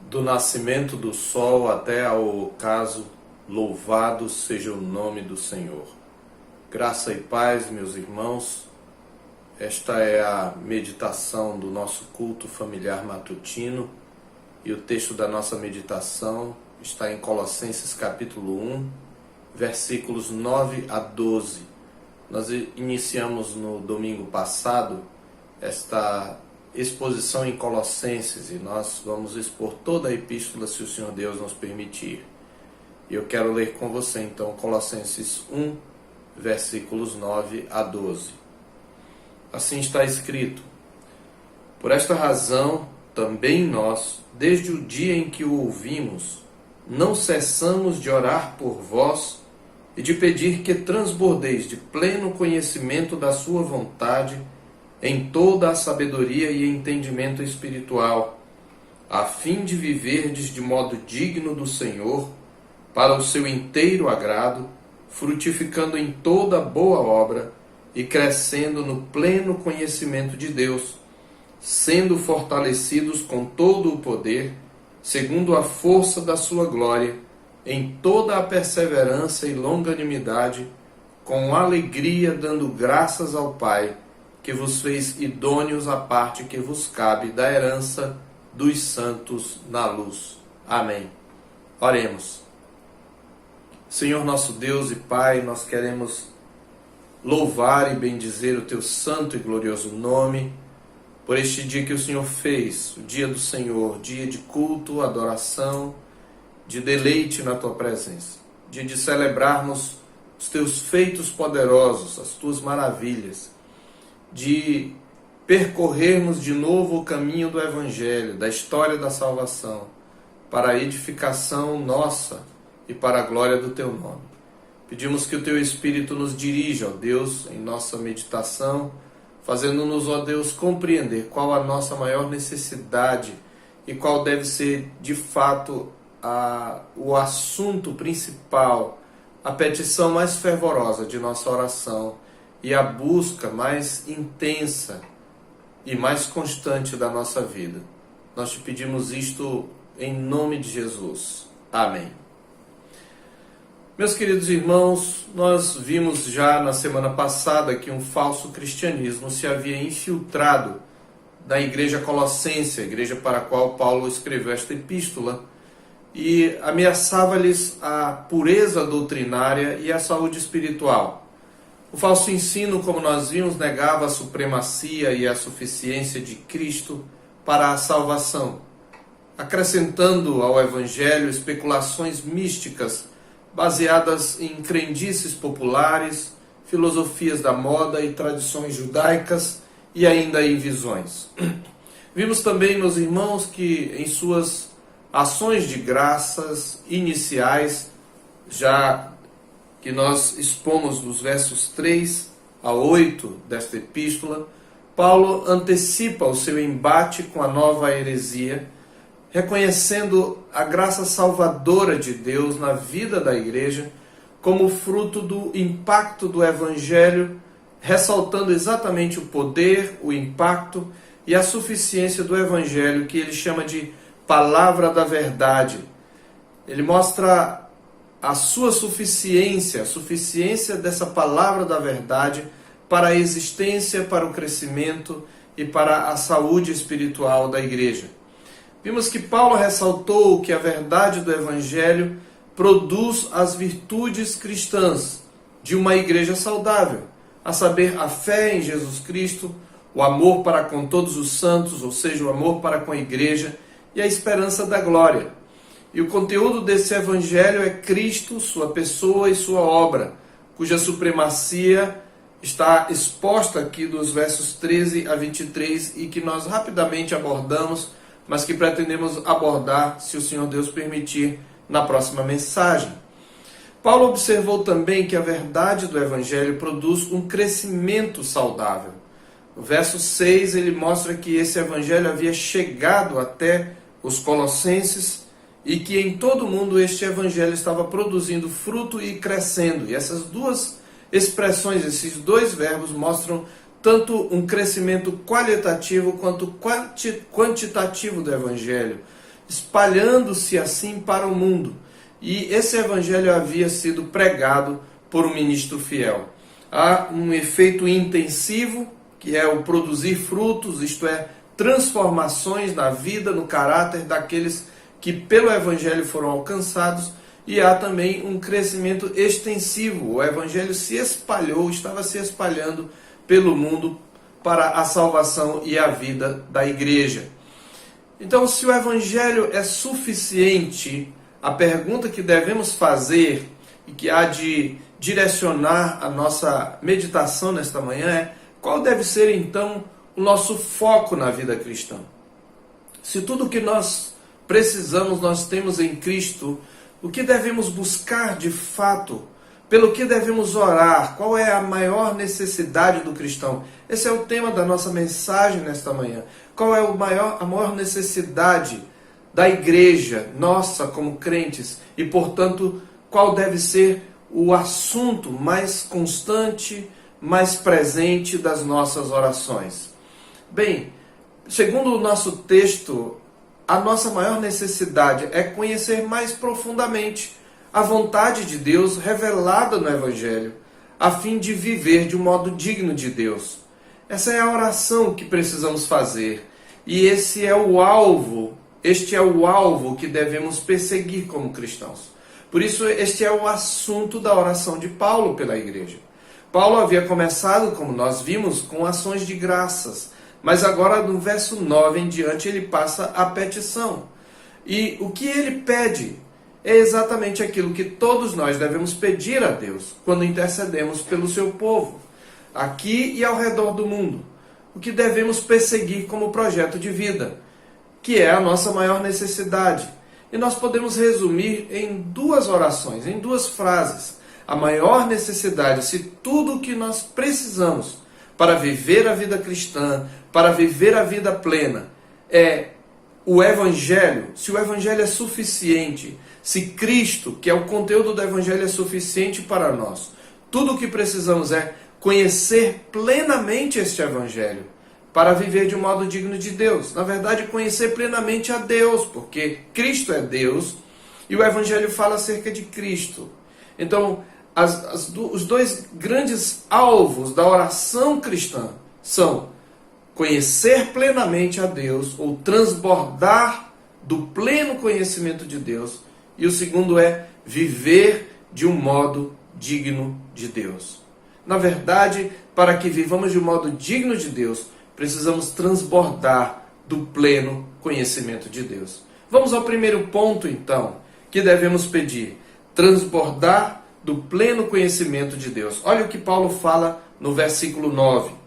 Do nascimento do sol até ao ocaso, louvado seja o nome do Senhor. Graça e paz, meus irmãos. Esta é a meditação do nosso culto familiar matutino e o texto da nossa meditação está em Colossenses capítulo 1, versículos 9 a 12. Nós iniciamos no domingo passado esta exposição em Colossenses e nós vamos expor toda a epístola se o Senhor Deus nos permitir. E eu quero ler com você então Colossenses 1, versículos 9 a 12. Assim está escrito: por esta razão também nós, desde o dia em que o ouvimos, não cessamos de orar por vós e de pedir que transbordeis de pleno conhecimento da sua vontade em toda a sabedoria e entendimento espiritual, a fim de viverdes de modo digno do Senhor, para o seu inteiro agrado, frutificando em toda boa obra e crescendo no pleno conhecimento de Deus, sendo fortalecidos com todo o poder, segundo a força da sua glória, em toda a perseverança e longanimidade, com alegria dando graças ao Pai, que vos fez idôneos à parte que vos cabe da herança dos santos na luz. Amém. Oremos. Senhor nosso Deus e Pai, nós queremos louvar e bendizer o Teu santo e glorioso nome por este dia que o Senhor fez, o dia do Senhor, dia de culto, adoração, de deleite na Tua presença, dia de celebrarmos os Teus feitos poderosos, as Tuas maravilhas, de percorrermos de novo o caminho do Evangelho, da história da salvação, para a edificação nossa e para a glória do Teu nome. Pedimos que o Teu Espírito nos dirija, ó Deus, em nossa meditação, fazendo-nos, ó Deus, compreender qual a nossa maior necessidade e qual deve ser, de fato, o assunto principal, a petição mais fervorosa de nossa oração e a busca mais intensa e mais constante da nossa vida. Nós te pedimos isto em nome de Jesus. Amém. Meus queridos irmãos, nós vimos já na semana passada que um falso cristianismo se havia infiltrado na igreja colossense, a igreja para a qual Paulo escreveu esta epístola, e ameaçava-lhes a pureza doutrinária e a saúde espiritual. O falso ensino, como nós vimos, negava a supremacia e a suficiência de Cristo para a salvação, acrescentando ao Evangelho especulações místicas baseadas em crendices populares, filosofias da moda e tradições judaicas e ainda em visões. Vimos também, meus irmãos, que em suas ações de graças iniciais, já que nós expomos dos versos 3 a 8 desta epístola, Paulo antecipa o seu embate com a nova heresia, reconhecendo a graça salvadora de Deus na vida da igreja como fruto do impacto do Evangelho, ressaltando exatamente o poder, o impacto e a suficiência do Evangelho, que ele chama de palavra da verdade. Ele mostra a sua suficiência, a suficiência dessa palavra da verdade para a existência, para o crescimento e para a saúde espiritual da igreja. Vimos que Paulo ressaltou que a verdade do Evangelho produz as virtudes cristãs de uma igreja saudável, a saber, a fé em Jesus Cristo, o amor para com todos os santos, ou seja, o amor para com a igreja, e a esperança da glória. E o conteúdo desse Evangelho é Cristo, sua pessoa e sua obra, cuja supremacia está exposta aqui dos versos 13 a 23 e que nós rapidamente abordamos, mas que pretendemos abordar, se o Senhor Deus permitir, na próxima mensagem. Paulo observou também que a verdade do Evangelho produz um crescimento saudável. No verso 6 ele mostra que esse Evangelho havia chegado até os colossenses e que em todo o mundo este Evangelho estava produzindo fruto e crescendo. E essas duas expressões, esses dois verbos mostram tanto um crescimento qualitativo quanto quantitativo do Evangelho. espalhando-se assim para o mundo. E esse evangelho havia sido pregado por um ministro fiel. Há um efeito intensivo, que é o produzir frutos, isto é, transformações na vida, no caráter daqueles que pelo evangelho foram alcançados, e há também um crescimento extensivo. O evangelho se espalhou, estava se espalhando pelo mundo para a salvação e a vida da igreja. Então, se o evangelho é suficiente, a pergunta que devemos fazer e que há de direcionar a nossa meditação nesta manhã é: qual deve ser então o nosso foco na vida cristã? Se tudo o que nós precisamos nós temos em Cristo, o que devemos buscar de fato? Pelo que devemos orar? Qual é a maior necessidade do cristão? Esse é o tema da nossa mensagem nesta manhã. Qual é a maior necessidade da igreja, nossa como crentes? E, portanto, qual deve ser o assunto mais constante, mais presente das nossas orações? Bem, segundo o nosso texto, a nossa maior necessidade é conhecer mais profundamente a vontade de Deus revelada no Evangelho, a fim de viver de um modo digno de Deus. Essa é a oração que precisamos fazer. E este é o alvo que devemos perseguir como cristãos. Por isso, este é o assunto da oração de Paulo pela igreja. Paulo havia começado, como nós vimos, com ações de graças. Mas agora, no verso 9 em diante, ele passa a petição. E o que ele pede é exatamente aquilo que todos nós devemos pedir a Deus quando intercedemos pelo seu povo, aqui e ao redor do mundo. O que devemos perseguir como projeto de vida, que é a nossa maior necessidade. E nós podemos resumir em duas orações, em duas frases. A maior necessidade, se tudo o que nós precisamos para viver a vida cristã, para viver a vida plena, é o Evangelho, se o Evangelho é suficiente, se Cristo, que é o conteúdo do Evangelho, é suficiente para nós, tudo o que precisamos é conhecer plenamente este Evangelho para viver de um modo digno de Deus. Na verdade, conhecer plenamente a Deus, porque Cristo é Deus e o Evangelho fala acerca de Cristo. Então, os dois grandes alvos da oração cristã são conhecer plenamente a Deus, ou transbordar do pleno conhecimento de Deus, e o segundo é viver de um modo digno de Deus. Na verdade, para que vivamos de um modo digno de Deus, precisamos transbordar do pleno conhecimento de Deus. Vamos ao primeiro ponto, então, que devemos pedir: transbordar do pleno conhecimento de Deus. Olha o que Paulo fala no versículo 9.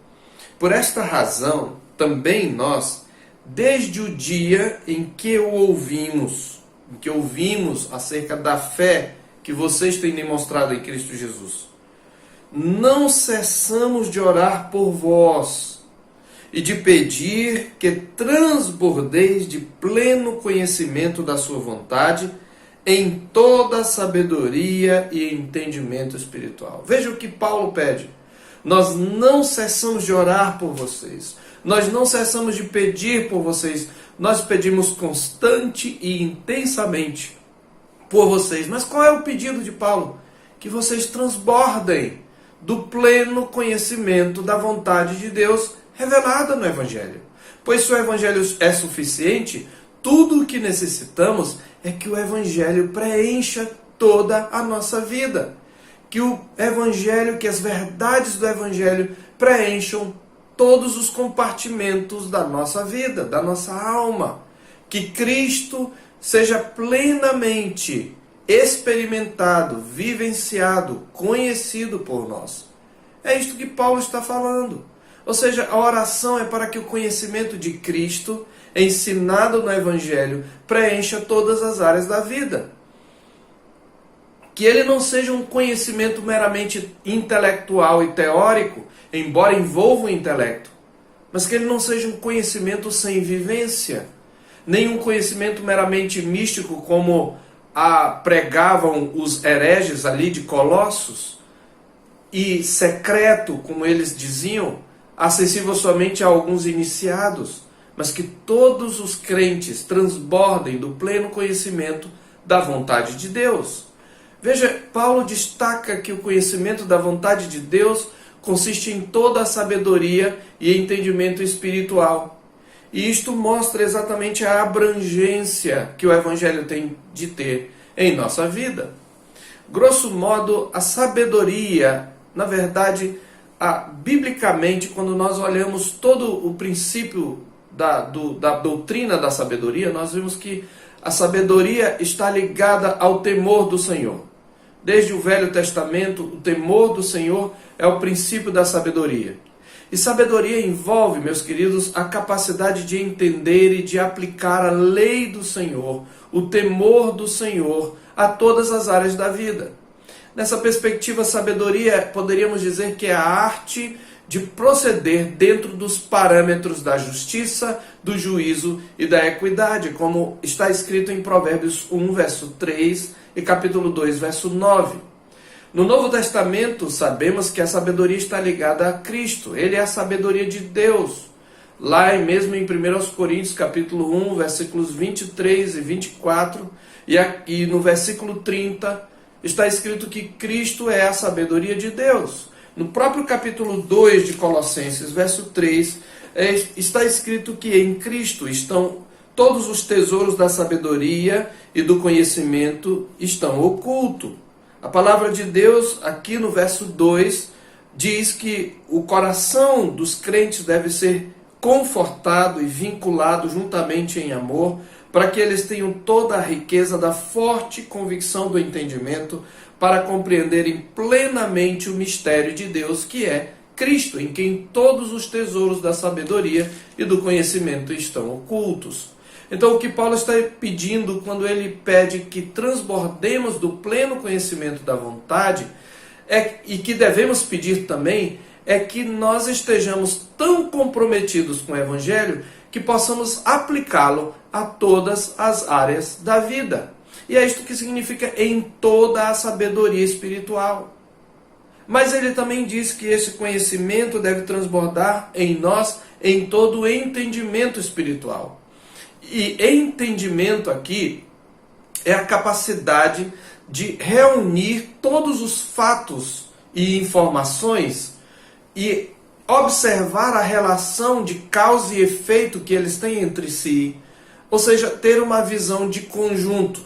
Por esta razão, também nós, desde o dia em que ouvimos acerca da fé que vocês têm demonstrado em Cristo Jesus, não cessamos de orar por vós e de pedir que transbordeis de pleno conhecimento da sua vontade em toda sabedoria e entendimento espiritual. Veja o que Paulo pede. Nós não cessamos de orar por vocês. Nós não cessamos de pedir por vocês. Nós pedimos constante e intensamente por vocês. Mas qual é o pedido de Paulo? Que vocês transbordem do pleno conhecimento da vontade de Deus revelada no Evangelho. Pois se o Evangelho é suficiente, tudo o que necessitamos é que o Evangelho preencha toda a nossa vida. Que o Evangelho, que as verdades do Evangelho preencham todos os compartimentos da nossa vida, da nossa alma. Que Cristo seja plenamente experimentado, vivenciado, conhecido por nós. É isto que Paulo está falando. Ou seja, a oração é para que o conhecimento de Cristo, ensinado no Evangelho, preencha todas as áreas da vida. Que ele não seja um conhecimento meramente intelectual e teórico, embora envolva o intelecto, mas que ele não seja um conhecimento sem vivência, nem um conhecimento meramente místico, como pregavam os hereges ali de Colossos, e secreto, como eles diziam, acessível somente a alguns iniciados, mas que todos os crentes transbordem do pleno conhecimento da vontade de Deus. Veja, Paulo destaca que o conhecimento da vontade de Deus consiste em toda a sabedoria e entendimento espiritual. E isto mostra exatamente a abrangência que o Evangelho tem de ter em nossa vida. Grosso modo, a sabedoria, na verdade, biblicamente, quando nós olhamos todo o princípio da doutrina da sabedoria, nós vemos que a sabedoria está ligada ao temor do Senhor. Desde o Velho Testamento, o temor do Senhor é o princípio da sabedoria. E sabedoria envolve, meus queridos, a capacidade de entender e de aplicar a lei do Senhor, o temor do Senhor a todas as áreas da vida. Nessa perspectiva, sabedoria, poderíamos dizer que é a arte de proceder dentro dos parâmetros da justiça, do juízo e da equidade, como está escrito em Provérbios 1, verso 3 e capítulo 2, verso 9. No Novo Testamento, sabemos que a sabedoria está ligada a Cristo. Ele é a sabedoria de Deus. Lá mesmo em 1 Coríntios, capítulo 1, versículos 23 e 24, e no versículo 30, está escrito que Cristo é a sabedoria de Deus. No próprio capítulo 2 de Colossenses, verso 3, está escrito que em Cristo estão todos os tesouros da sabedoria e do conhecimento estão ocultos. A palavra de Deus, aqui no verso 2, diz que o coração dos crentes deve ser confortado e vinculado juntamente em amor, para que eles tenham toda a riqueza da forte convicção do entendimento, para compreenderem plenamente o mistério de Deus, que é Cristo, em quem todos os tesouros da sabedoria e do conhecimento estão ocultos. Então, o que Paulo está pedindo quando ele pede que transbordemos do pleno conhecimento da vontade, e que devemos pedir também, é que nós estejamos tão comprometidos com o Evangelho que possamos aplicá-lo a todas as áreas da vida. E é isto que significa em toda a sabedoria espiritual. Mas ele também diz que esse conhecimento deve transbordar em nós em todo o entendimento espiritual. E entendimento aqui é a capacidade de reunir todos os fatos e informações e observar a relação de causa e efeito que eles têm entre si, ou seja, ter uma visão de conjunto.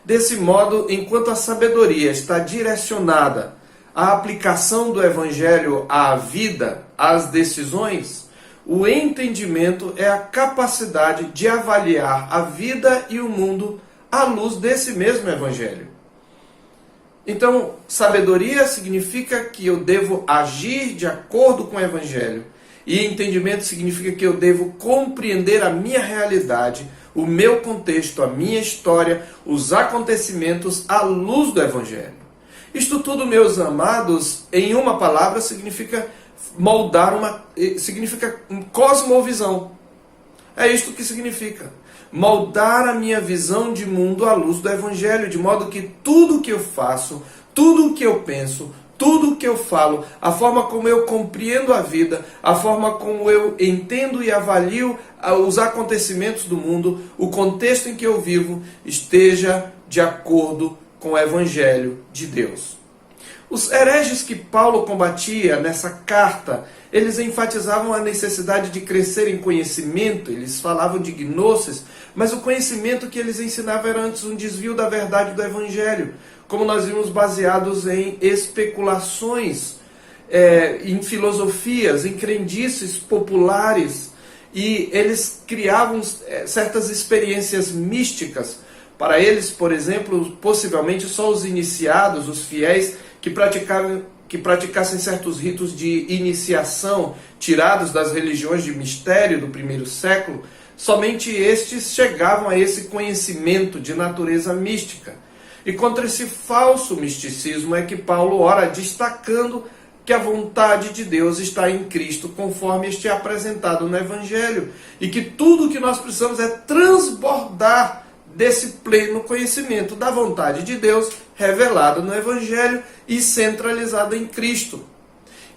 Desse modo, enquanto a sabedoria está direcionada à aplicação do Evangelho à vida, às decisões, o entendimento é a capacidade de avaliar a vida e o mundo à luz desse mesmo Evangelho. Então, sabedoria significa que eu devo agir de acordo com o Evangelho. E entendimento significa que eu devo compreender a minha realidade, o meu contexto, a minha história, os acontecimentos à luz do Evangelho. Isto tudo, meus amados, em uma palavra, significa significa cosmovisão. É isto que significa. Moldar a minha visão de mundo à luz do Evangelho, de modo que tudo o que eu faço, tudo o que eu penso, tudo o que eu falo, a forma como eu compreendo a vida, a forma como eu entendo e avalio os acontecimentos do mundo, o contexto em que eu vivo, esteja de acordo com o Evangelho de Deus. Os hereges que Paulo combatia nessa carta, eles enfatizavam a necessidade de crescer em conhecimento, eles falavam de gnosis, mas o conhecimento que eles ensinavam era antes um desvio da verdade do Evangelho, como nós vimos baseados em especulações, em filosofias, em crendices populares, e eles criavam certas experiências místicas. Para eles, por exemplo, possivelmente só os iniciados, os fiéis, que praticassem certos ritos de iniciação tirados das religiões de mistério do primeiro século, somente estes chegavam a esse conhecimento de natureza mística. E contra esse falso misticismo é que Paulo ora destacando que a vontade de Deus está em Cristo, conforme este é apresentado no Evangelho, e que tudo o que nós precisamos é transbordar desse pleno conhecimento da vontade de Deus revelado no Evangelho e centralizado em Cristo.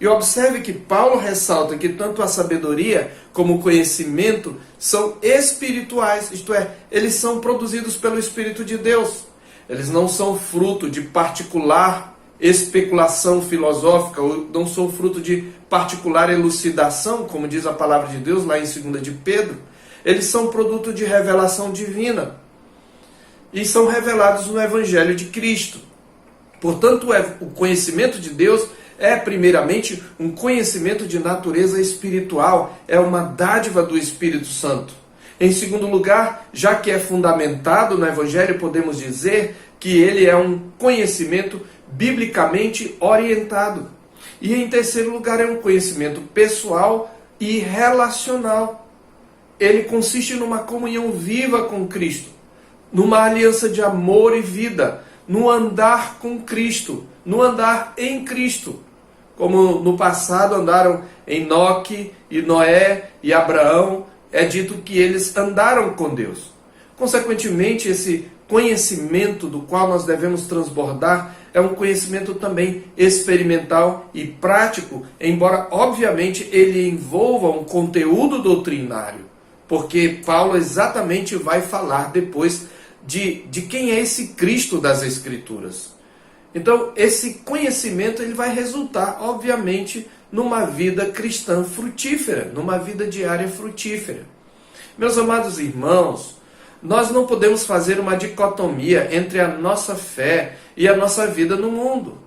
E observe que Paulo ressalta que tanto a sabedoria como o conhecimento são espirituais, isto é, eles são produzidos pelo Espírito de Deus. Eles não são fruto de particular especulação filosófica, ou não são fruto de particular elucidação, como diz a palavra de Deus lá em 2 de Pedro. Eles são produto de revelação divina e são revelados no Evangelho de Cristo. Portanto, o conhecimento de Deus é primeiramente um conhecimento de natureza espiritual, é uma dádiva do Espírito Santo. Em segundo lugar, já que é fundamentado no Evangelho, podemos dizer que ele é um conhecimento biblicamente orientado. E em terceiro lugar, é um conhecimento pessoal e relacional. Ele consiste numa comunhão viva com Cristo, numa aliança de amor e vida, no andar com Cristo, no andar em Cristo. Como no passado andaram Enoque e Noé e Abraão, é dito que eles andaram com Deus. Consequentemente, esse conhecimento do qual nós devemos transbordar é um conhecimento também experimental e prático, embora obviamente ele envolva um conteúdo doutrinário, porque Paulo exatamente vai falar depois de quem é esse Cristo das Escrituras. Então, esse conhecimento ele vai resultar, obviamente, numa vida cristã frutífera, numa vida diária frutífera. Meus amados irmãos, nós não podemos fazer uma dicotomia entre a nossa fé e a nossa vida no mundo.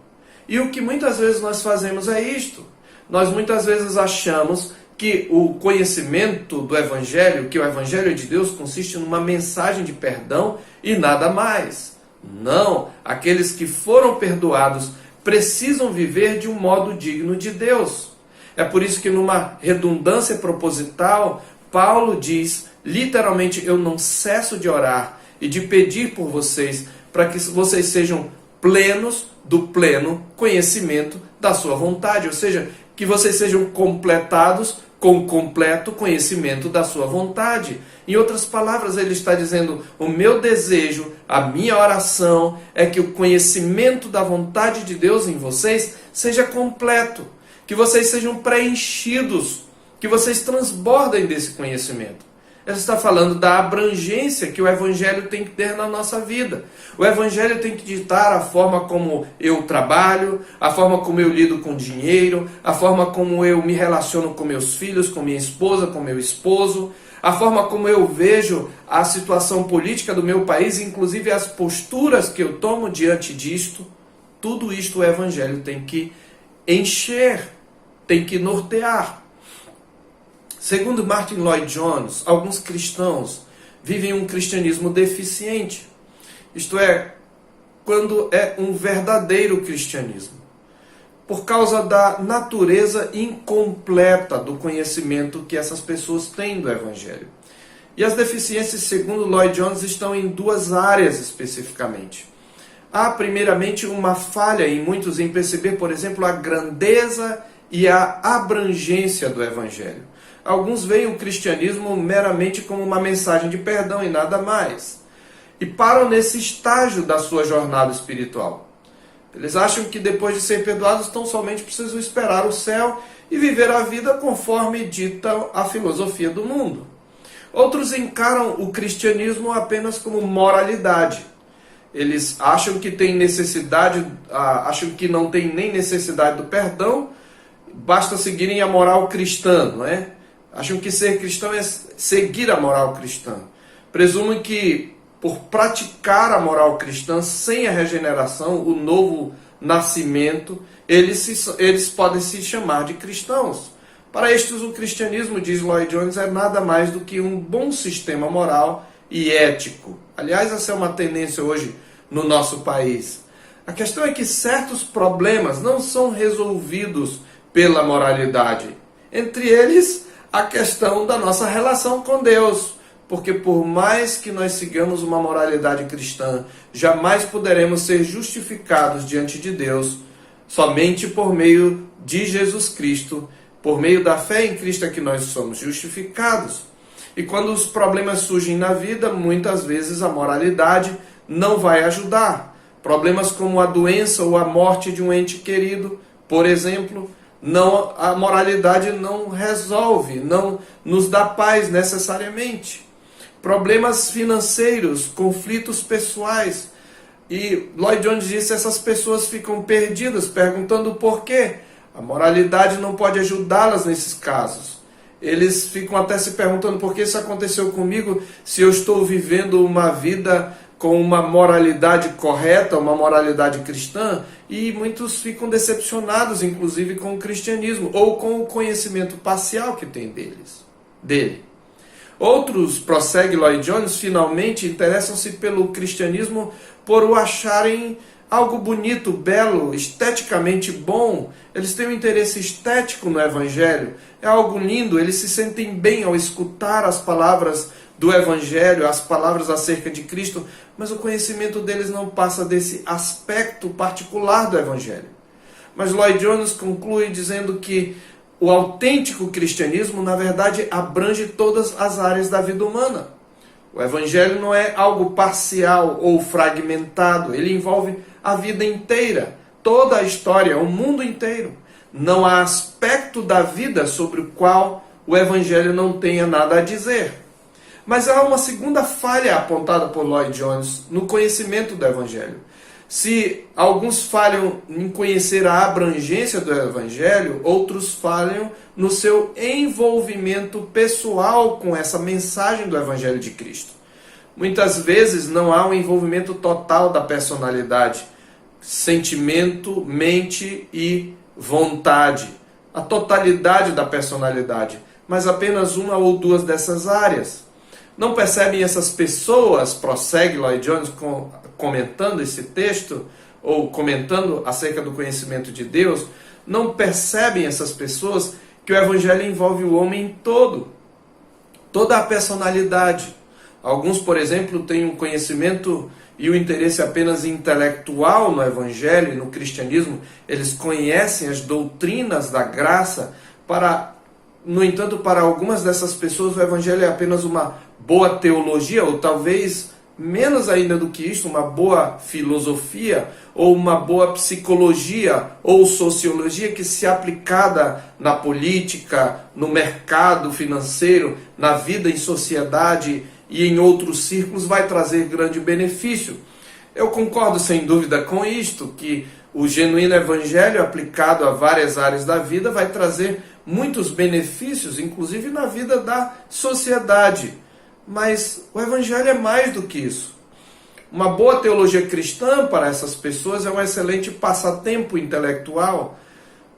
E o que muitas vezes nós fazemos é isto. Nós muitas vezes achamos que o conhecimento do Evangelho, que o Evangelho de Deus consiste numa mensagem de perdão e nada mais. Não, aqueles que foram perdoados precisam viver de um modo digno de Deus. É por isso que numa redundância proposital, Paulo diz, literalmente, eu não cesso de orar e de pedir por vocês, para que vocês sejam plenos do pleno conhecimento da sua vontade, ou seja, que vocês sejam completados com o completo conhecimento da sua vontade. Em outras palavras, ele está dizendo, o meu desejo, a minha oração é que o conhecimento da vontade de Deus em vocês seja completo, que vocês sejam preenchidos, que vocês transbordem desse conhecimento. Ele está falando da abrangência que o Evangelho tem que ter na nossa vida. O Evangelho tem que ditar a forma como eu trabalho, a forma como eu lido com dinheiro, a forma como eu me relaciono com meus filhos, com minha esposa, com meu esposo, a forma como eu vejo a situação política do meu país, inclusive as posturas que eu tomo diante disto. Tudo isto o Evangelho tem que encher, tem que nortear. Segundo Martin Lloyd-Jones, alguns cristãos vivem um cristianismo deficiente. Isto é, quando é um verdadeiro cristianismo. Por causa da natureza incompleta do conhecimento que essas pessoas têm do Evangelho. E as deficiências, segundo Lloyd-Jones, estão em duas áreas especificamente. Há, primeiramente, uma falha em muitos em perceber, por exemplo, a grandeza e a abrangência do Evangelho. Alguns veem o cristianismo meramente como uma mensagem de perdão e nada mais. E param nesse estágio da sua jornada espiritual. Eles acham que depois de ser perdoados, tão somente precisam esperar o céu e viver a vida conforme dita a filosofia do mundo. Outros encaram o cristianismo apenas como moralidade. Eles acham que tem necessidade, acham que não tem nem necessidade do perdão, basta seguirem a moral cristã, não é? Acham que ser cristão é seguir a moral cristã. Presumem que, por praticar a moral cristã sem a regeneração, o novo nascimento, eles podem se chamar de cristãos. Para estes, o cristianismo, diz Lloyd-Jones, é nada mais do que um bom sistema moral e ético. Aliás, essa é uma tendência hoje no nosso país. A questão é que certos problemas não são resolvidos pela moralidade. Entre eles, a questão da nossa relação com Deus. Porque por mais que nós sigamos uma moralidade cristã, jamais poderemos ser justificados diante de Deus somente por meio de Jesus Cristo. Por meio da fé em Cristo é que nós somos justificados. E quando os problemas surgem na vida, muitas vezes a moralidade não vai ajudar. Problemas como a doença ou a morte de um ente querido, por exemplo, Não, a moralidade não resolve, não nos dá paz necessariamente. Problemas financeiros, conflitos pessoais. E Lloyd Jones disse que essas pessoas ficam perdidas, perguntando por quê. A moralidade não pode ajudá-las nesses casos. Eles ficam até se perguntando por que isso aconteceu comigo, se eu estou vivendo uma vida com uma moralidade correta, uma moralidade cristã, e muitos ficam decepcionados, inclusive, com o cristianismo, ou com o conhecimento parcial que tem dele. Outros, prossegue Lloyd Jones, finalmente interessam-se pelo cristianismo por o acharem algo bonito, belo, esteticamente bom. Eles têm um interesse estético no Evangelho. É algo lindo, eles se sentem bem ao escutar as palavras do Evangelho, as palavras acerca de Cristo, mas o conhecimento deles não passa desse aspecto particular do Evangelho. Mas Lloyd Jones conclui dizendo que o autêntico cristianismo, na verdade, abrange todas as áreas da vida humana. O Evangelho não é algo parcial ou fragmentado, ele envolve a vida inteira, toda a história, o mundo inteiro. Não há aspecto da vida sobre o qual o Evangelho não tenha nada a dizer. Mas há uma segunda falha apontada por Lloyd Jones no conhecimento do Evangelho. Se alguns falham em conhecer a abrangência do Evangelho, outros falham no seu envolvimento pessoal com essa mensagem do Evangelho de Cristo. Muitas vezes não há um envolvimento total da personalidade, sentimento, mente e vontade. A totalidade da personalidade, mas apenas uma ou duas dessas áreas. Não percebem essas pessoas, prossegue Lloyd Jones comentando esse texto, ou comentando acerca do conhecimento de Deus, não percebem essas pessoas que o Evangelho envolve o homem todo, toda a personalidade. Alguns, por exemplo, têm um conhecimento e o interesse apenas intelectual no Evangelho e no cristianismo. Eles conhecem as doutrinas da graça. No entanto, para algumas dessas pessoas, o Evangelho é apenas uma boa teologia, ou talvez menos ainda do que isso, uma boa filosofia, ou uma boa psicologia ou sociologia que, se aplicada na política, no mercado financeiro, na vida em sociedade e em outros círculos, vai trazer grande benefício. Eu concordo sem dúvida com isto, que o genuíno Evangelho aplicado a várias áreas da vida vai trazer muitos benefícios, inclusive na vida da sociedade. Mas o Evangelho é mais do que isso. Uma boa teologia cristã para essas pessoas é um excelente passatempo intelectual,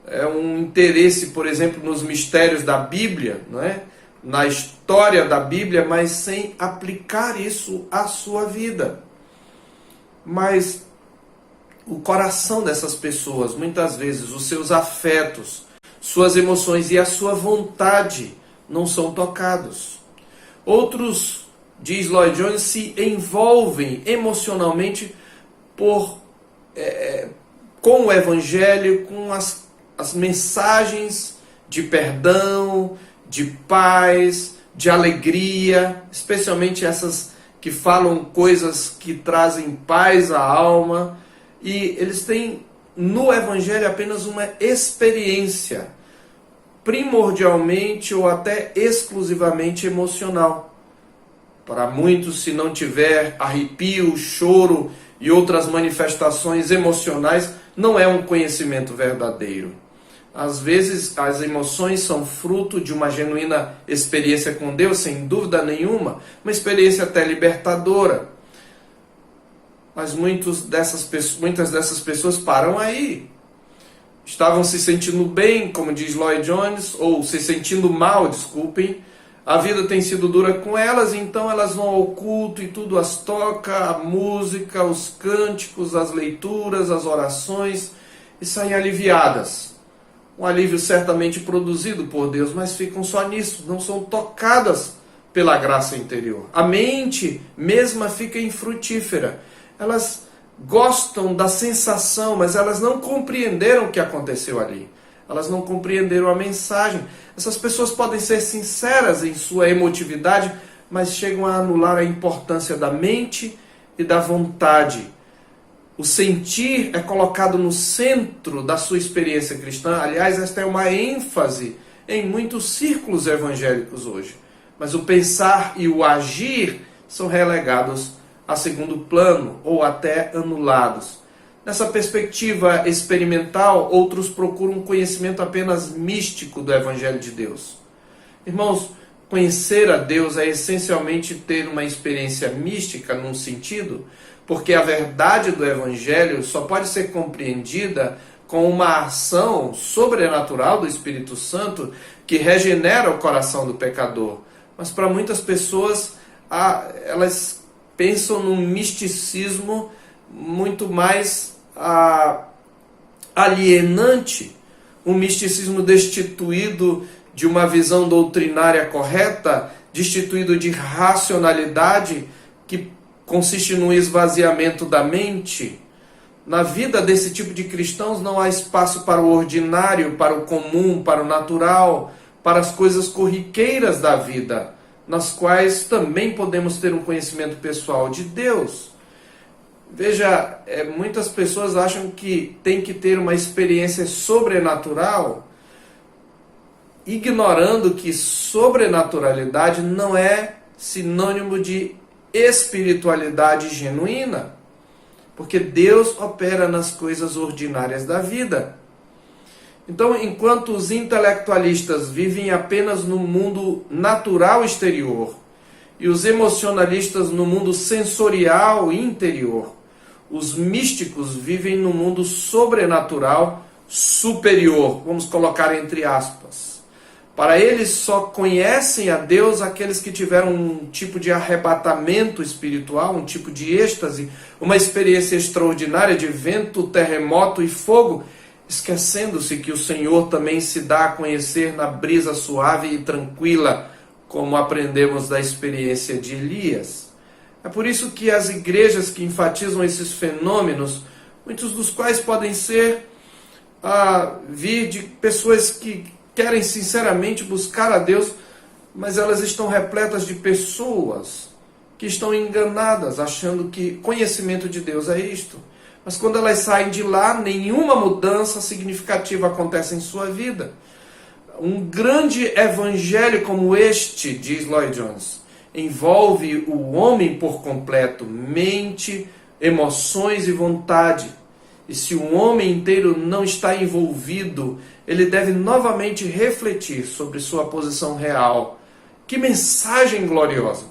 é um interesse, por exemplo, nos mistérios da Bíblia, não é? Na história da Bíblia, mas sem aplicar isso à sua vida. Mas o coração dessas pessoas, muitas vezes, os seus afetos, suas emoções e a sua vontade não são tocados. Outros, diz Lloyd Jones, se envolvem emocionalmente com o Evangelho, com as mensagens de perdão, de paz, de alegria, especialmente essas que falam coisas que trazem paz à alma, e eles têm no Evangelho apenas uma experiência, primordialmente ou até exclusivamente emocional. Para muitos, se não tiver arrepio, choro e outras manifestações emocionais, não é um conhecimento verdadeiro. Às vezes, as emoções são fruto de uma genuína experiência com Deus, sem dúvida nenhuma, uma experiência até libertadora. Mas muitas dessas pessoas param aí. Estavam se sentindo bem, como diz Lloyd Jones, ou se sentindo mal, desculpem. A vida tem sido dura com elas, então elas vão ao culto e tudo as toca, a música, os cânticos, as leituras, as orações, e saem aliviadas. Um alívio certamente produzido por Deus, mas ficam só nisso, não são tocadas pela graça interior. A mente mesma fica infrutífera. Elas gostam da sensação, mas elas não compreenderam o que aconteceu ali. Elas não compreenderam a mensagem. Essas pessoas podem ser sinceras em sua emotividade, mas chegam a anular a importância da mente e da vontade. O sentir é colocado no centro da sua experiência cristã. Aliás, esta é uma ênfase em muitos círculos evangélicos hoje. Mas o pensar e o agir são relegados a segundo plano ou até anulados. Nessa perspectiva experimental, outros procuram um conhecimento apenas místico do Evangelho de Deus. Irmãos, conhecer a Deus é essencialmente ter uma experiência mística num sentido, porque a verdade do Evangelho só pode ser compreendida com uma ação sobrenatural do Espírito Santo que regenera o coração do pecador. Mas para muitas pessoas, elas pensam num misticismo muito mais alienante, um misticismo destituído de uma visão doutrinária correta, destituído de racionalidade, que consiste no esvaziamento da mente. Na vida desse tipo de cristãos não há espaço para o ordinário, para o comum, para o natural, para as coisas corriqueiras da vida, nas quais também podemos ter um conhecimento pessoal de Deus. Veja, muitas pessoas acham que tem que ter uma experiência sobrenatural, ignorando que sobrenaturalidade não é sinônimo de espiritualidade genuína, porque Deus opera nas coisas ordinárias da vida. Então, enquanto os intelectualistas vivem apenas no mundo natural exterior e os emocionalistas no mundo sensorial interior, os místicos vivem no mundo sobrenatural superior, vamos colocar entre aspas. Para eles só conhecem a Deus aqueles que tiveram um tipo de arrebatamento espiritual, um tipo de êxtase, uma experiência extraordinária de vento, terremoto e fogo, esquecendo-se que o Senhor também se dá a conhecer na brisa suave e tranquila, como aprendemos da experiência de Elias. É por isso que as igrejas que enfatizam esses fenômenos, muitos dos quais podem ser vir de pessoas que querem sinceramente buscar a Deus, mas elas estão repletas de pessoas que estão enganadas, achando que conhecimento de Deus é isto. Mas quando elas saem de lá, nenhuma mudança significativa acontece em sua vida. Um grande evangelho como este, diz Lloyd Jones, envolve o homem por completo, mente, emoções e vontade. E se o homem inteiro não está envolvido, ele deve novamente refletir sobre sua posição real. Que mensagem gloriosa!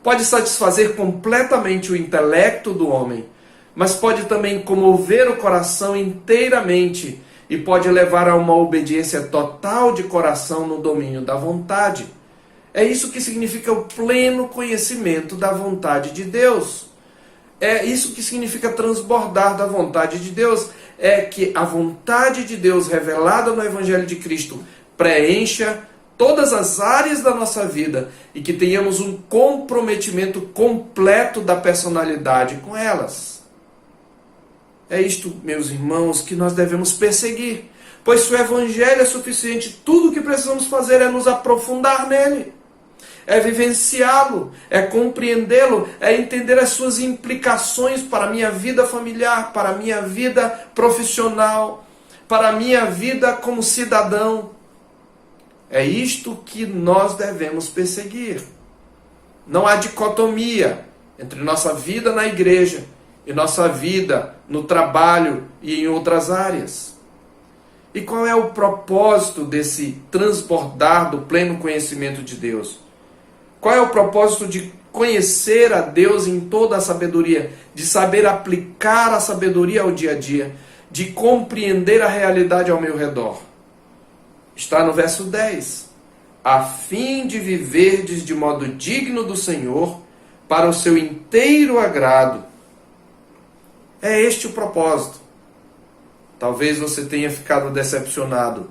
Pode satisfazer completamente o intelecto do homem, mas pode também comover o coração inteiramente e pode levar a uma obediência total de coração no domínio da vontade. É isso que significa o pleno conhecimento da vontade de Deus. É isso que significa transbordar da vontade de Deus. É que a vontade de Deus revelada no Evangelho de Cristo preencha todas as áreas da nossa vida e que tenhamos um comprometimento completo da personalidade com elas. É isto, meus irmãos, que nós devemos perseguir. Pois se o Evangelho é suficiente, tudo o que precisamos fazer é nos aprofundar nele. É vivenciá-lo, é compreendê-lo, é entender as suas implicações para a minha vida familiar, para a minha vida profissional, para a minha vida como cidadão. É isto que nós devemos perseguir. Não há dicotomia entre nossa vida na igreja e nossa vida no trabalho e em outras áreas. E qual é o propósito desse transbordar do pleno conhecimento de Deus? Qual é o propósito de conhecer a Deus em toda a sabedoria, de saber aplicar a sabedoria ao dia a dia, de compreender a realidade ao meu redor? Está no verso 10. A fim de viverdes de modo digno do Senhor, para o seu inteiro agrado. É este o propósito. Talvez você tenha ficado decepcionado.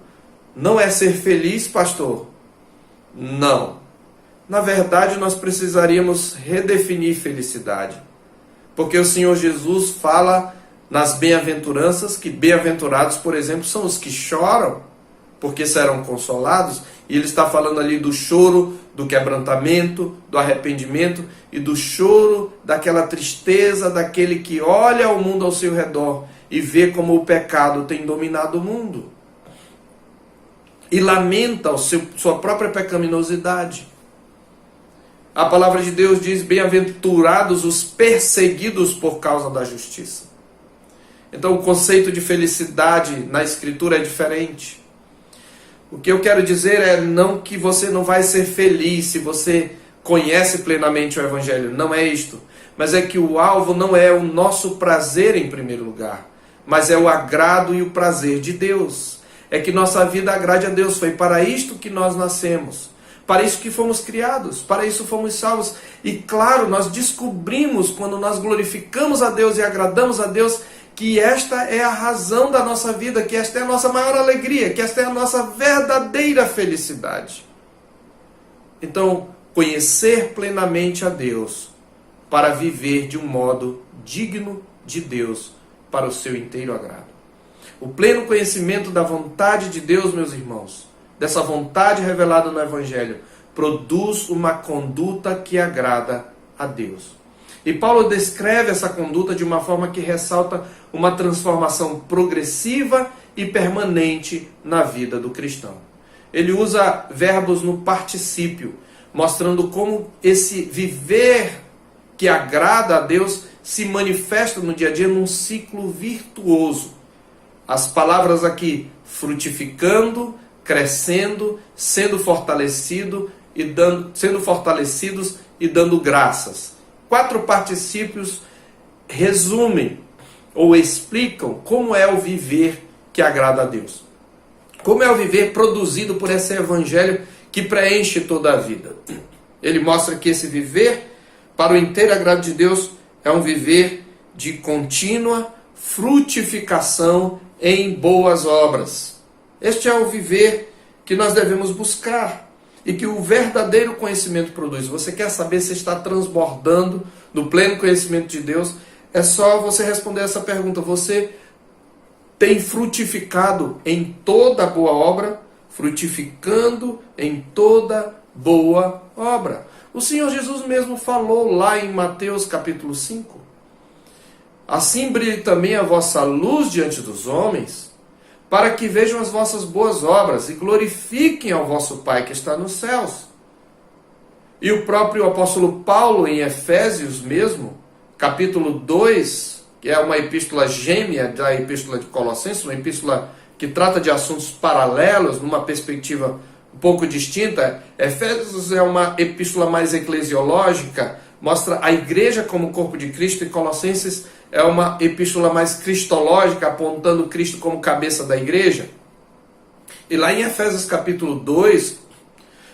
Não é ser feliz, pastor? Não. Na verdade, nós precisaríamos redefinir felicidade. Porque o Senhor Jesus fala nas bem-aventuranças que bem-aventurados, por exemplo, são os que choram, porque serão consolados. E ele está falando ali do choro do quebrantamento, do arrependimento e do choro, daquela tristeza daquele que olha o mundo ao seu redor e vê como o pecado tem dominado o mundo. E lamenta sua própria pecaminosidade. A palavra de Deus diz: bem-aventurados os perseguidos por causa da justiça. Então o conceito de felicidade na Escritura é diferente. O que eu quero dizer é não que você não vai ser feliz se você conhece plenamente o Evangelho. Não é isto. Mas é que o alvo não é o nosso prazer em primeiro lugar, mas é o agrado e o prazer de Deus. É que nossa vida agrade a Deus. Foi para isto que nós nascemos. Para isso que fomos criados. Para isso fomos salvos. E claro, nós descobrimos quando nós glorificamos a Deus e agradamos a Deus que esta é a razão da nossa vida, que esta é a nossa maior alegria, que esta é a nossa verdadeira felicidade. Então, conhecer plenamente a Deus para viver de um modo digno de Deus para o seu inteiro agrado. O pleno conhecimento da vontade de Deus, meus irmãos, dessa vontade revelada no Evangelho, produz uma conduta que agrada a Deus. E Paulo descreve essa conduta de uma forma que ressalta uma transformação progressiva e permanente na vida do cristão. Ele usa verbos no particípio, mostrando como esse viver que agrada a Deus se manifesta no dia a dia num ciclo virtuoso. As palavras aqui: frutificando, crescendo, sendo fortalecidos e dando graças. 4 particípios resumem ou explicam como é o viver que agrada a Deus. Como é o viver produzido por esse evangelho que preenche toda a vida. Ele mostra que esse viver para o inteiro agrado de Deus é um viver de contínua frutificação em boas obras. Este é o viver que nós devemos buscar e que o verdadeiro conhecimento produz. Você quer saber se está transbordando no pleno conhecimento de Deus? É só você responder essa pergunta. Você tem frutificado em toda boa obra? Frutificando em toda boa obra. O Senhor Jesus mesmo falou lá em Mateus capítulo 5. Assim brilhe também a vossa luz diante dos homens, para que vejam as vossas boas obras e glorifiquem ao vosso Pai que está nos céus. E o próprio apóstolo Paulo, em Efésios mesmo, capítulo 2, que é uma epístola gêmea da epístola de Colossenses, uma epístola que trata de assuntos paralelos, numa perspectiva um pouco distinta. Efésios é uma epístola mais eclesiológica, mostra a igreja como corpo de Cristo, e Colossenses é uma epístola mais cristológica, apontando Cristo como cabeça da igreja. E lá em Efésios capítulo 2,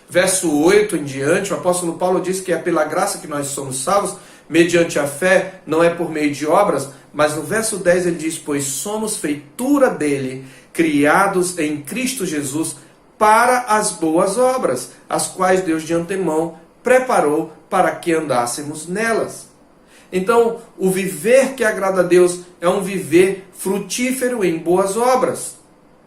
verso 8 em diante, o apóstolo Paulo diz que é pela graça que nós somos salvos, mediante a fé, não é por meio de obras, mas no verso 10 ele diz: pois somos feitura dele, criados em Cristo Jesus, para as boas obras, as quais Deus de antemão preparou para que andássemos nelas. Então, o viver que agrada a Deus é um viver frutífero em boas obras.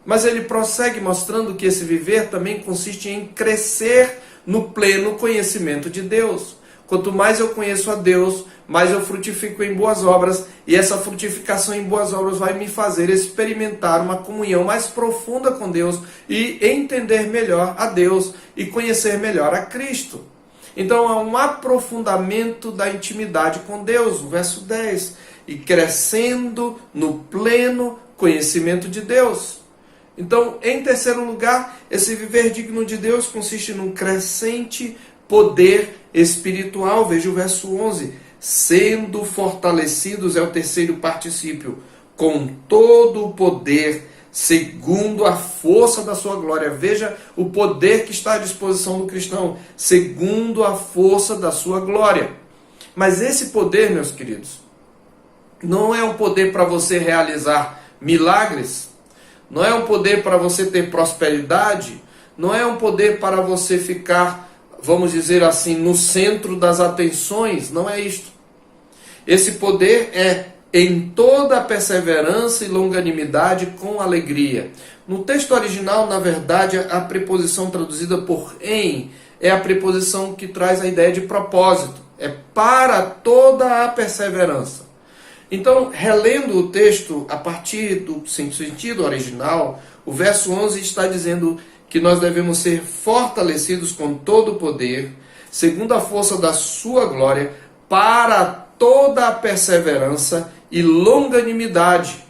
Mas ele prossegue mostrando que esse viver também consiste em crescer no pleno conhecimento de Deus. Quanto mais eu conheço a Deus, mais eu frutifico em boas obras, e essa frutificação em boas obras vai me fazer experimentar uma comunhão mais profunda com Deus e entender melhor a Deus e conhecer melhor a Cristo. Então há um aprofundamento da intimidade com Deus, o verso 10, e crescendo no pleno conhecimento de Deus. Então, em terceiro lugar, esse viver digno de Deus consiste num crescente poder espiritual. Veja o verso 11, sendo fortalecidos, é o terceiro particípio, com todo o poder, segundo a força da sua glória. Veja o poder que está à disposição do cristão, segundo a força da sua glória. Mas esse poder, meus queridos, não é um poder para você realizar milagres, não é um poder para você ter prosperidade, não é um poder para você ficar, vamos dizer assim, no centro das atenções, não é isto. Esse poder é em toda a perseverança e longanimidade com alegria. No texto original, na verdade, a preposição traduzida por em é a preposição que traz a ideia de propósito. É para toda a perseverança. Então, relendo o texto a partir do sentido original, o verso 11 está dizendo que nós devemos ser fortalecidos com todo o poder, segundo a força da sua glória, para toda a perseverança e longanimidade.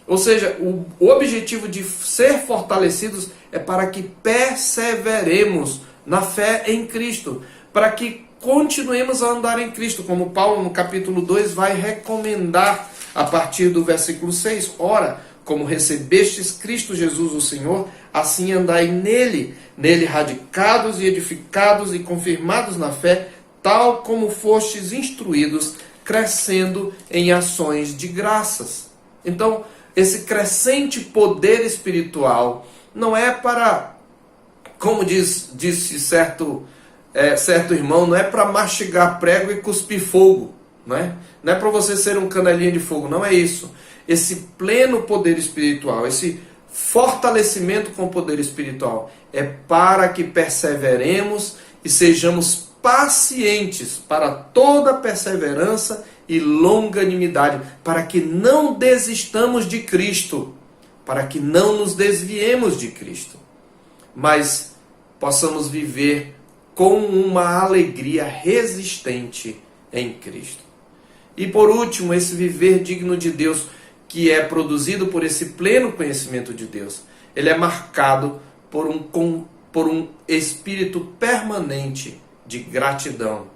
Ou seja, o objetivo de ser fortalecidos é para que perseveremos na fé em Cristo, para que continuemos a andar em Cristo, como Paulo no capítulo 2 vai recomendar a partir do versículo 6. Ora, como recebestes Cristo Jesus o Senhor, assim andai nele, radicados e edificados e confirmados na fé, tal como fostes instruídos, crescendo em ações de graças. Então, esse crescente poder espiritual não é para, como disse certo irmão, não é para mastigar prego e cuspir fogo, não é para você ser um canelinha de fogo, não é isso. Esse pleno poder espiritual, esse fortalecimento com o poder espiritual é para que perseveremos e sejamos pacientes para toda perseverança e longanimidade, para que não desistamos de Cristo, para que não nos desviemos de Cristo, mas possamos viver com uma alegria resistente em Cristo. E por último, esse viver digno de Deus, que é produzido por esse pleno conhecimento de Deus, ele é marcado por um espírito permanente de gratidão,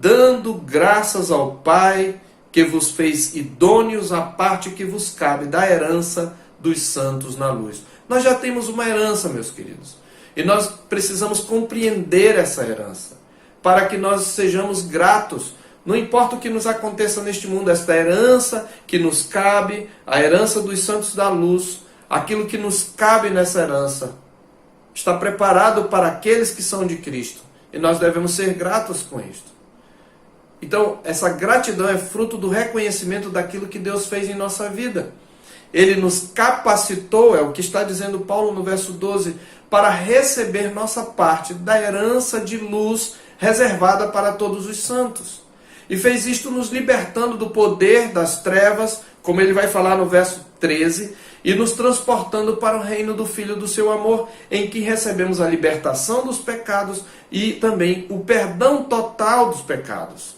dando graças ao Pai que vos fez idôneos à parte que vos cabe da herança dos santos na luz. Nós já temos uma herança, meus queridos, e nós precisamos compreender essa herança, para que nós sejamos gratos. Não importa o que nos aconteça neste mundo, esta herança que nos cabe, a herança dos santos da luz, aquilo que nos cabe nessa herança, está preparado para aqueles que são de Cristo. E nós devemos ser gratos com isto. Então, essa gratidão é fruto do reconhecimento daquilo que Deus fez em nossa vida. Ele nos capacitou, é o que está dizendo Paulo no verso 12, para receber nossa parte da herança de luz reservada para todos os santos. E fez isto nos libertando do poder das trevas, como ele vai falar no verso 13, e nos transportando para o reino do Filho do seu amor, em que recebemos a libertação dos pecados e também o perdão total dos pecados.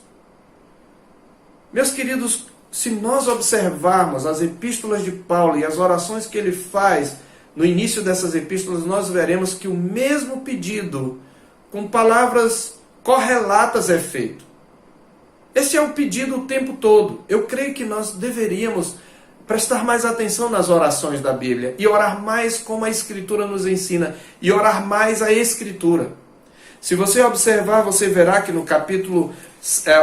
Meus queridos, se nós observarmos as epístolas de Paulo e as orações que ele faz no início dessas epístolas, nós veremos que o mesmo pedido, com palavras correlatas, é feito. Esse é o pedido o tempo todo. Eu creio que nós deveríamos prestar mais atenção nas orações da Bíblia e orar mais como a Escritura nos ensina e orar mais a Escritura. Se você observar, você verá que no capítulo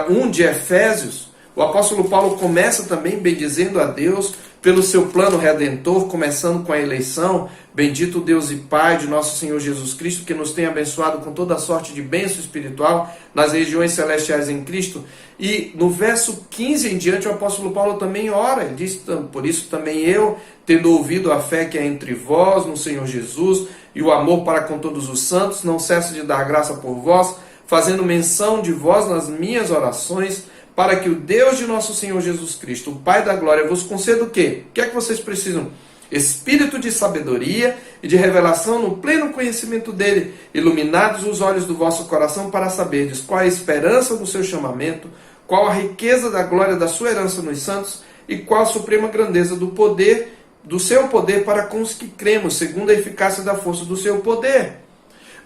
1 de Efésios, o apóstolo Paulo começa também bendizendo a Deus pelo seu plano redentor, começando com a eleição. Bendito Deus e Pai de nosso Senhor Jesus Cristo, que nos tem abençoado com toda sorte de bênção espiritual nas regiões celestiais em Cristo. E no verso 15 em diante, o apóstolo Paulo também ora. Ele diz: por isso também eu, tendo ouvido a fé que é entre vós no Senhor Jesus e o amor para com todos os santos, não cesso de dar graça por vós, fazendo menção de vós nas minhas orações, para que o Deus de nosso Senhor Jesus Cristo, o Pai da glória, vos conceda o quê? O que é que vocês precisam? Espírito de sabedoria e de revelação no pleno conhecimento dele, iluminados os olhos do vosso coração para saberdes qual a esperança do seu chamamento, qual a riqueza da glória da sua herança nos santos e qual a suprema grandeza do seu poder para com os que cremos, segundo a eficácia da força do seu poder.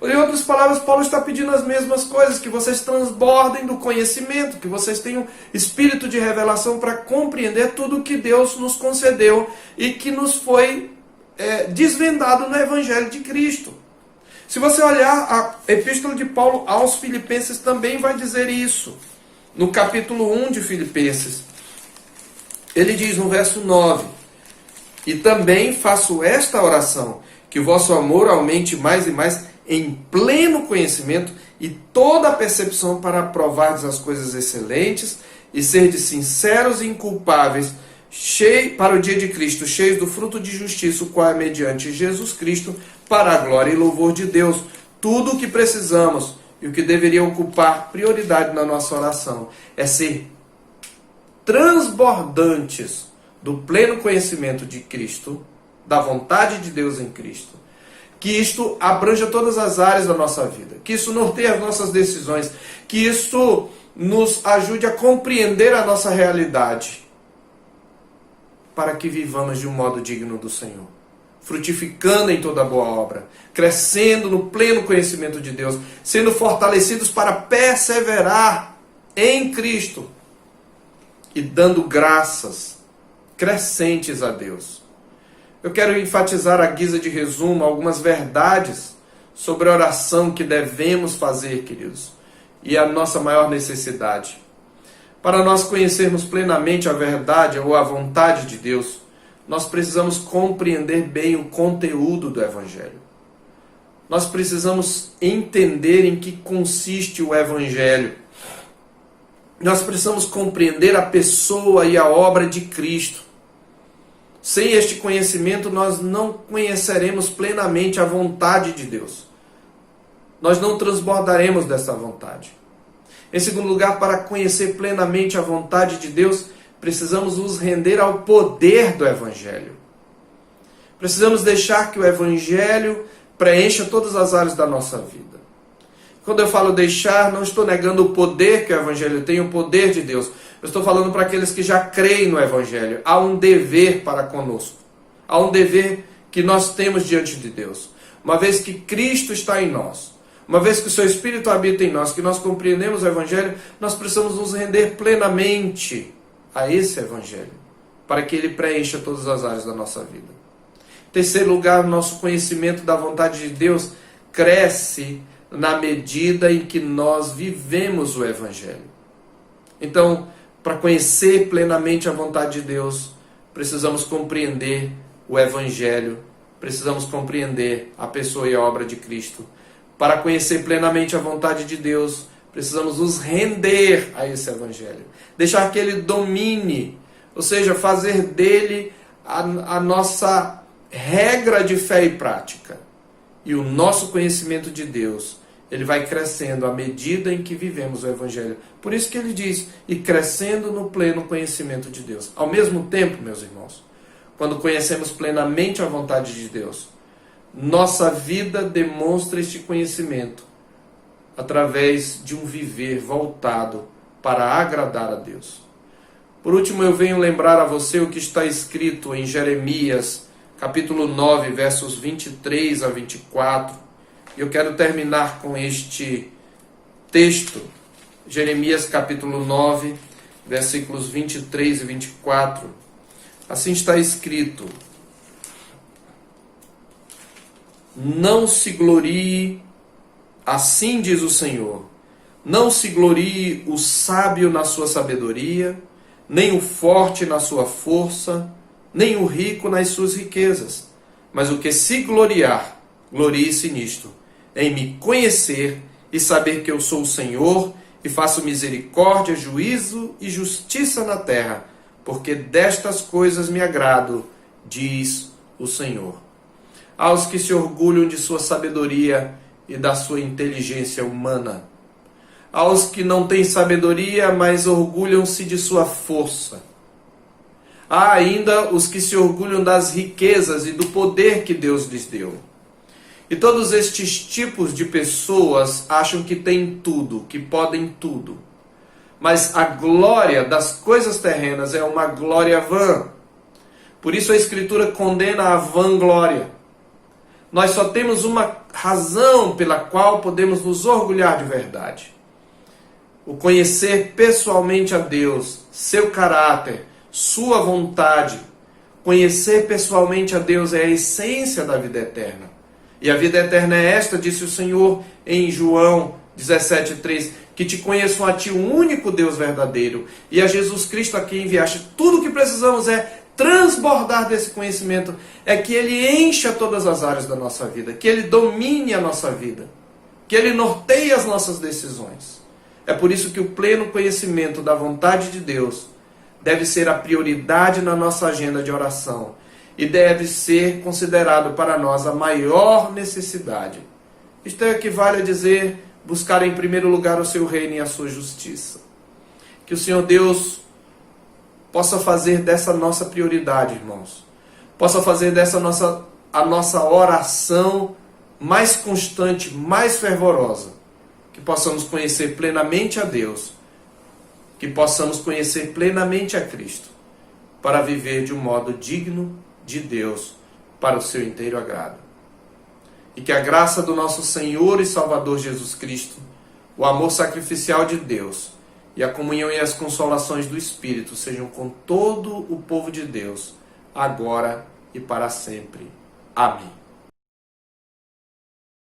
Em outras palavras, Paulo está pedindo as mesmas coisas, que vocês transbordem do conhecimento, que vocês tenham espírito de revelação para compreender tudo o que Deus nos concedeu e que nos foi desvendado no Evangelho de Cristo. Se você olhar a epístola de Paulo aos Filipenses, também vai dizer isso. No capítulo 1 de Filipenses, ele diz no verso 9: e também faço esta oração, que o vosso amor aumente mais e mais em pleno conhecimento e toda a percepção, para aprovardes as coisas excelentes e serdes sinceros e inculpáveis para o dia de Cristo, cheios do fruto de justiça, o qual é mediante Jesus Cristo, para a glória e louvor de Deus. Tudo o que precisamos E o que deveria ocupar prioridade na nossa oração é ser transbordantes do pleno conhecimento de Cristo, da vontade de Deus em Cristo. Que isto abranja todas as áreas da nossa vida, que isso norteie as nossas decisões, que isso nos ajude a compreender a nossa realidade, para que vivamos de um modo digno do Senhor, frutificando em toda boa obra, crescendo no pleno conhecimento de Deus, sendo fortalecidos para perseverar em Cristo e dando graças crescentes a Deus. Eu quero enfatizar à guisa de resumo algumas verdades sobre a oração que devemos fazer, queridos, e a nossa maior necessidade. Para nós conhecermos plenamente a verdade ou a vontade de Deus, nós precisamos compreender bem o conteúdo do Evangelho. Nós precisamos entender em que consiste o Evangelho. Nós precisamos compreender a pessoa e a obra de Cristo. Sem este conhecimento, nós não conheceremos plenamente a vontade de Deus. Nós não transbordaremos dessa vontade. Em segundo lugar, para conhecer plenamente a vontade de Deus, precisamos nos render ao poder do Evangelho. Precisamos deixar que o Evangelho preencha todas as áreas da nossa vida. Quando eu falo deixar, não estou negando o poder que o Evangelho tem, o poder de Deus. Eu estou falando para aqueles que já creem no Evangelho. Há um dever para conosco. Há um dever que nós temos diante de Deus. Uma vez que Cristo está em nós, uma vez que o seu Espírito habita em nós, que nós compreendemos o Evangelho, nós precisamos nos render plenamente a esse Evangelho, para que ele preencha todas as áreas da nossa vida. Em terceiro lugar, nosso conhecimento da vontade de Deus cresce na medida em que nós vivemos o Evangelho. Então, para conhecer plenamente a vontade de Deus, precisamos compreender o Evangelho, precisamos compreender a pessoa e a obra de Cristo. Para conhecer plenamente a vontade de Deus, precisamos nos render a esse Evangelho. Deixar que ele domine, ou seja, fazer dele a nossa regra de fé e prática. E o nosso conhecimento de Deus, ele vai crescendo à medida em que vivemos o Evangelho. Por isso que ele diz, e crescendo no pleno conhecimento de Deus. Ao mesmo tempo, meus irmãos, quando conhecemos plenamente a vontade de Deus, nossa vida demonstra este conhecimento através de um viver voltado para agradar a Deus. Por último, eu venho lembrar a você o que está escrito em Jeremias, capítulo 9, versos 23 a 24. Eu quero terminar com este texto, Jeremias capítulo 9, versículos 23 e 24. Assim está escrito: não se glorie, assim diz o Senhor, não se glorie o sábio na sua sabedoria, nem o forte na sua força, nem o rico nas suas riquezas. Mas o que se gloriar, glorie-se nisto, em me conhecer e saber que eu sou o Senhor, e faço misericórdia, juízo e justiça na terra, porque destas coisas me agrado, diz o Senhor. Aos que se orgulham de sua sabedoria e da sua inteligência humana, aos que não têm sabedoria, mas orgulham-se de sua força. Há ainda os que se orgulham das riquezas e do poder que Deus lhes deu. E todos estes tipos de pessoas acham que têm tudo, que podem tudo. Mas a glória das coisas terrenas é uma glória vã. Por isso a Escritura condena a vanglória. Nós só temos uma razão pela qual podemos nos orgulhar de verdade. O conhecer pessoalmente a Deus, seu caráter, sua vontade. Conhecer pessoalmente a Deus é a essência da vida eterna. E a vida eterna é esta, disse o Senhor em João 17,3, que te conheçam a ti, o único Deus verdadeiro, e a Jesus Cristo a quem enviaste. Tudo o que precisamos é transbordar desse conhecimento, é que ele encha todas as áreas da nossa vida, que ele domine a nossa vida, que ele norteie as nossas decisões. É por isso que o pleno conhecimento da vontade de Deus deve ser a prioridade na nossa agenda de oração e deve ser considerado para nós a maior necessidade. Isto equivale a dizer buscar em primeiro lugar o seu reino e a sua justiça. Que o Senhor Deus possa fazer dessa nossa prioridade, irmãos. Possa fazer dessa a nossa oração mais constante, mais fervorosa. Que possamos conhecer plenamente a Deus. Que possamos conhecer plenamente a Cristo. Para viver de um modo digno de Deus, para o seu inteiro agrado. E que a graça do nosso Senhor e Salvador Jesus Cristo, o amor sacrificial de Deus e a comunhão e as consolações do Espírito sejam com todo o povo de Deus, agora e para sempre. Amém.